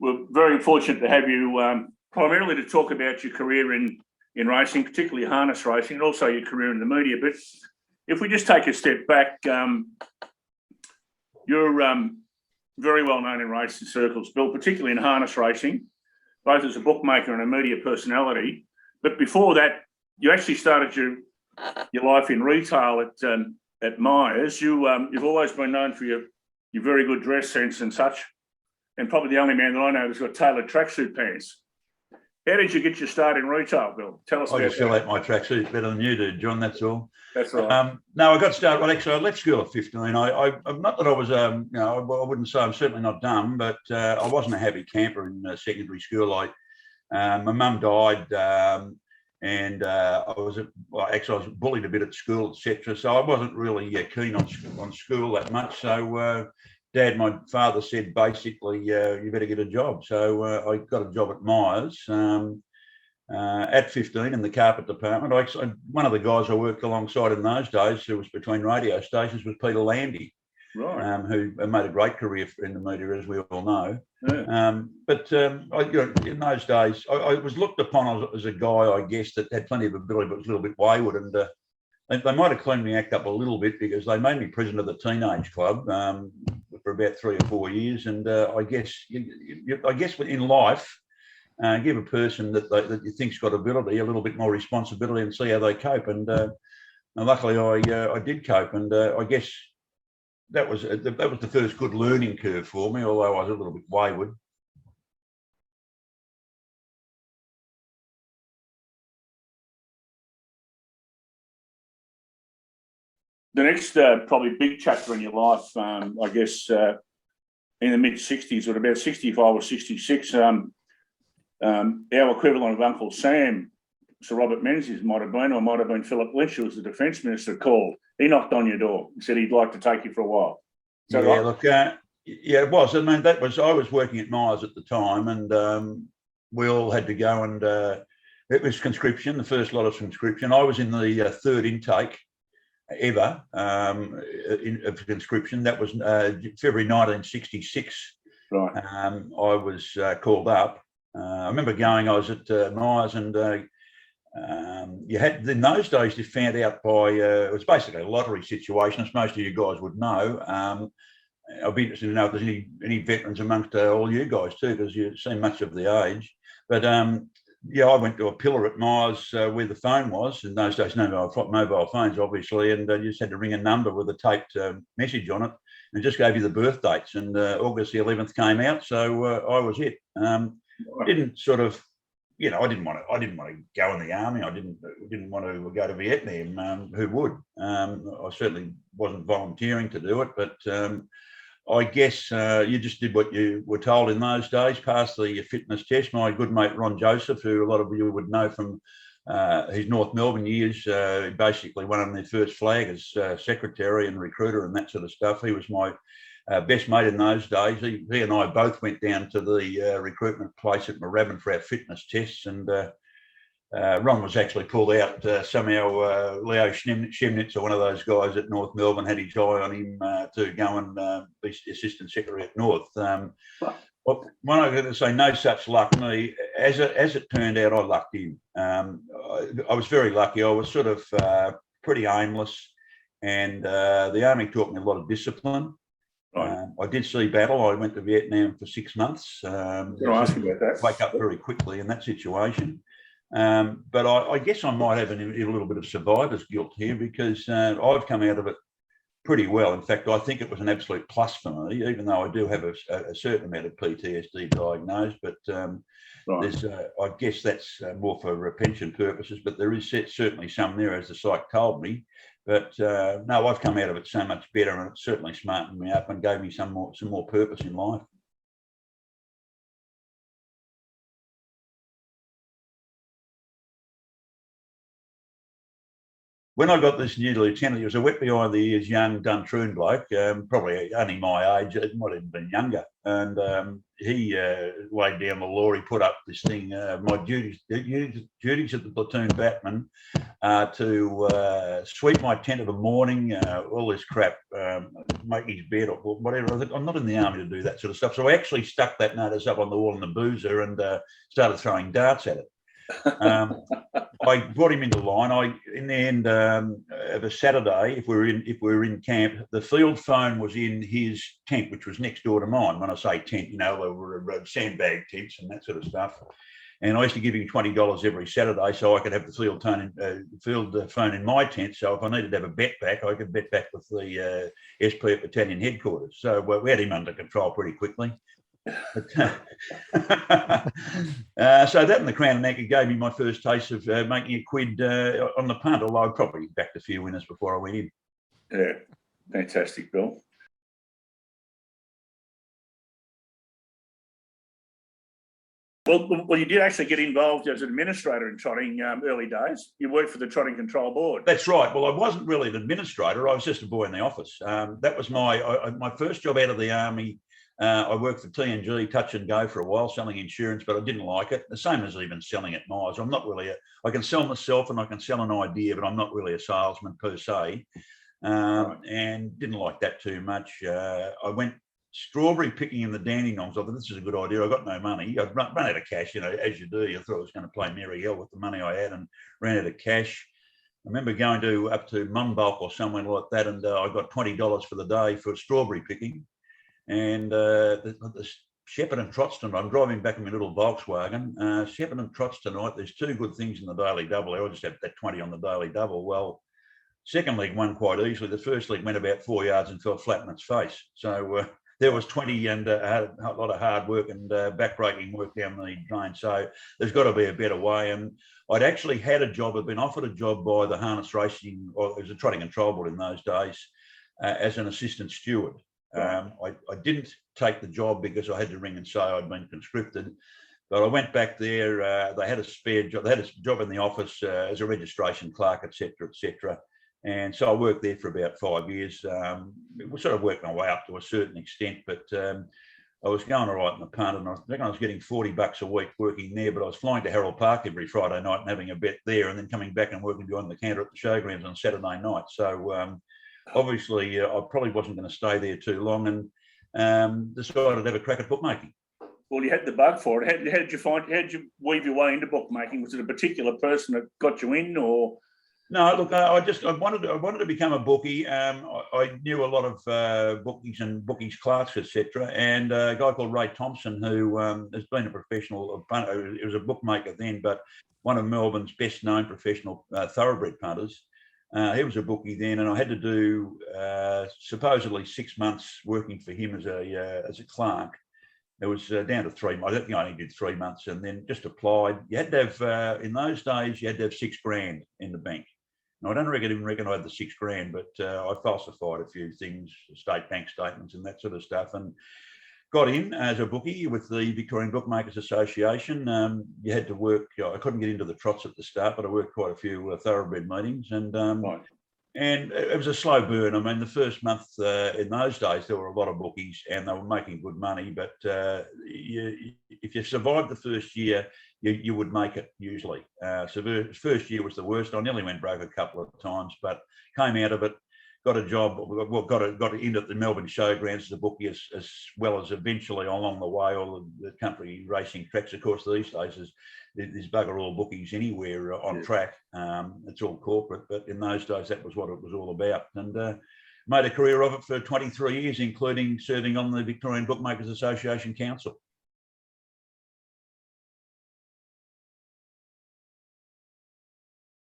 we're very fortunate to have you primarily to talk about your career in racing, particularly harness racing, and also your career in the media. But if we just take a step back, you're very well known in racing circles, Bill, particularly in harness racing, both as a bookmaker and a media personality. But before that, you actually started your life in retail at Myers. You've always been known for your very good dress sense and such, and probably the only man that I know who's got tailored tracksuit pants. How did you get your start in retail, Bill? Tell us about that. I just feel like my tracksuit better than you do, John, that's all. That's right. No, I got started, well, actually, I left school at 15. I not that I was, I wouldn't say I'm certainly not dumb, but I wasn't a happy camper in secondary school. My mum died, and I was bullied a bit at school, etc. So I wasn't really keen on school that much. So my father said, basically, you better get a job. So I got a job at Myers at 15 in the carpet department. One of the guys I worked alongside in those days, who was between radio stations, was Peter Landy, right. Who made a great career in the media, as we all know. Yeah. But in those days, I was looked upon as a guy, I guess, that had plenty of ability, but was a little bit wayward. And they might have cleaned me act up a little bit, because they made me president of the teenage club for about 3 or 4 years. And I guess in life, give a person that you think's got ability a little bit more responsibility and see how they cope. And luckily, I did cope. And I guess that was the first good learning curve for me, although I was a little bit wayward. The next probably big chapter in your life, I guess, in the mid-60s, or about 65 or 66, our equivalent of Uncle Sam, Sir Robert Menzies, might have been Philip Lynch, who was the Defence Minister, called. He knocked on your door and said he'd like to take you for a while. Yeah, right? Look, yeah, it was. I mean, I was working at Myers at the time, and we all had to go, and it was conscription, the first lot of conscription. I was in the third intake ever of conscription. That was February 1966. Right. I was called up. I remember going. I was at Myers, and you had, in those days, you found out by it was basically a lottery situation, as most of you guys would know. I'd be interested to know if there's any veterans amongst all you guys too, because you seem much of the age. But yeah, I went to a pillar at Myers where the phone was. In those days, no mobile phones, obviously, and you just had to ring a number with a taped message on it, and it just gave you the birth dates. And August the 11th came out, so I was it. Didn't sort of, I didn't want to go in the army. I didn't want to go to Vietnam. Who would? I certainly wasn't volunteering to do it, but I guess you just did what you were told in those days, passed the fitness test. My good mate Ron Joseph, who a lot of you would know from his North Melbourne years, basically won on their first flag as secretary and recruiter and that sort of stuff. He was my best mate in those days. He and I both went down to the recruitment place at Moorabbin for our fitness tests, and Ron was actually pulled out somehow. Leo Shemnitz, or one of those guys at North Melbourne, had his eye on him to go and be assistant secretary at North. Well, when I'm going to say no such luck, me, as it turned out, I lucked in. I was very lucky. I was sort of pretty aimless, and the army taught me a lot of discipline. Right. I did see battle. I went to Vietnam for 6 months. Can I ask you about that? Wake up very quickly in that situation. But I guess I might have a little bit of survivor's guilt here, because I've come out of it pretty well. In fact, I think it was an absolute plus for me, even though I do have a certain amount of PTSD diagnosed. But right. there's, I guess that's more for pension purposes, but there is certainly some there, as the psych told me. But no, I've come out of it so much better, and it certainly smartened me up and gave me some more purpose in life. when I got this new lieutenant, he was a wet behind the ears, young Duntroon bloke, probably only my age, it might have been younger. And he laid down the law. He put up this thing. My duties at the platoon batman to sweep my tent of the morning, all this crap, make his bed or whatever. I think I'm not in the army to do that sort of stuff. So I actually stuck that notice up on the wall in the boozer and started throwing darts at it. I brought him into line. In the end of a Saturday, if we were in camp, the field phone was in his tent, which was next door to mine. When I say tent, you know, they were sandbag tents and that sort of stuff. And I used to give him $20 every Saturday so I could have the field phone in my tent. So if I needed to have a bet back, I could bet back with the SP at battalion headquarters. So we had him under control pretty quickly. But, so that and the Crown and Anchor gave me my first taste of making a quid on the punt, although I probably backed a few winners before I went in. Yeah, fantastic, Bill. Well, you did actually get involved as an administrator in trotting early days. You worked for the Trotting Control Board. That's right. Well, I wasn't really an administrator. I was just a boy in the office. That was my first job out of the army. I worked for TNG, Touch and Go, for a while, selling insurance, but I didn't like it. The same as even selling at Myers. I'm not really I can sell myself and I can sell an idea, but I'm not really a salesman per se. Right. And didn't like that too much. I went strawberry picking in the Dandenongs. I thought this is a good idea. I got no money. I'd run out of cash, you know, as you do. I thought I was going to play Mary Hell with the money I had and ran out of cash. I remember going up to Mumbalk or somewhere like that, and I got $20 for the day for strawberry picking. And the Shepherd and Trots tonight, I'm driving back in my little Volkswagen. Shepherd and Trots tonight, there's two good things in the daily double. I just had that 20 on the daily double. Well, second leg won quite easily. The first leg went about 4 yards and fell flat on its face. So there was 20 and a lot of hard work and backbreaking work down the drain. So there's got to be a better way. And I'd actually had a job, I'd been offered a job by the harness racing, or it was a trotting control board in those days, as an assistant steward. I didn't take the job because I had to ring and say I'd been conscripted, but I went back there. They had a spare job. They had a job in the office as a registration clerk, etc., etc. And so I worked there for about 5 years. We sort of worked my way up to a certain extent, but I was going all right in the punt, and I reckon I was getting $40 a week working there, but I was flying to Harold Park every Friday night and having a bet there, and then coming back and working behind the counter at the showgrounds on Saturday night. So obviously, I probably wasn't going to stay there too long, and decided to have a crack at bookmaking. Well, you had the bug for it. How did you weave your way into bookmaking? Was it a particular person that got you in, or? No, look, I wanted to become a bookie. I knew a lot of bookies and bookies clerks, etc. And a guy called Ray Thompson, who has been a professional punter. He was a bookmaker then, but one of Melbourne's best known professional thoroughbred punters. He was a bookie then, and I had to do supposedly 6 months working for him as a clerk. It was down to 3 months. I think I only did 3 months, and then just applied. You had to have in those days you had to have $6,000 in the bank. Now, I don't even reckon I had the $6,000, but I falsified a few things, state bank statements and that sort of stuff, and got in as a bookie with the Victorian Bookmakers Association. You had to work. I couldn't get into the trots at the start, but I worked quite a few thoroughbred meetings, and right. And it was a slow burn. I mean, the first month in those days, there were a lot of bookies and they were making good money. But if you survived the first year, you would make it usually. So the first year was the worst. I nearly went broke a couple of times, but came out of it, got a job, well, got in at the Melbourne Showgrounds as a bookie, as well as eventually along the way, all the country racing tracks. Of course, these days there's bugger all bookies anywhere on track. It's all corporate, but in those days, that was what it was all about. And made a career of it for 23 years, including serving on the Victorian Bookmakers Association Council.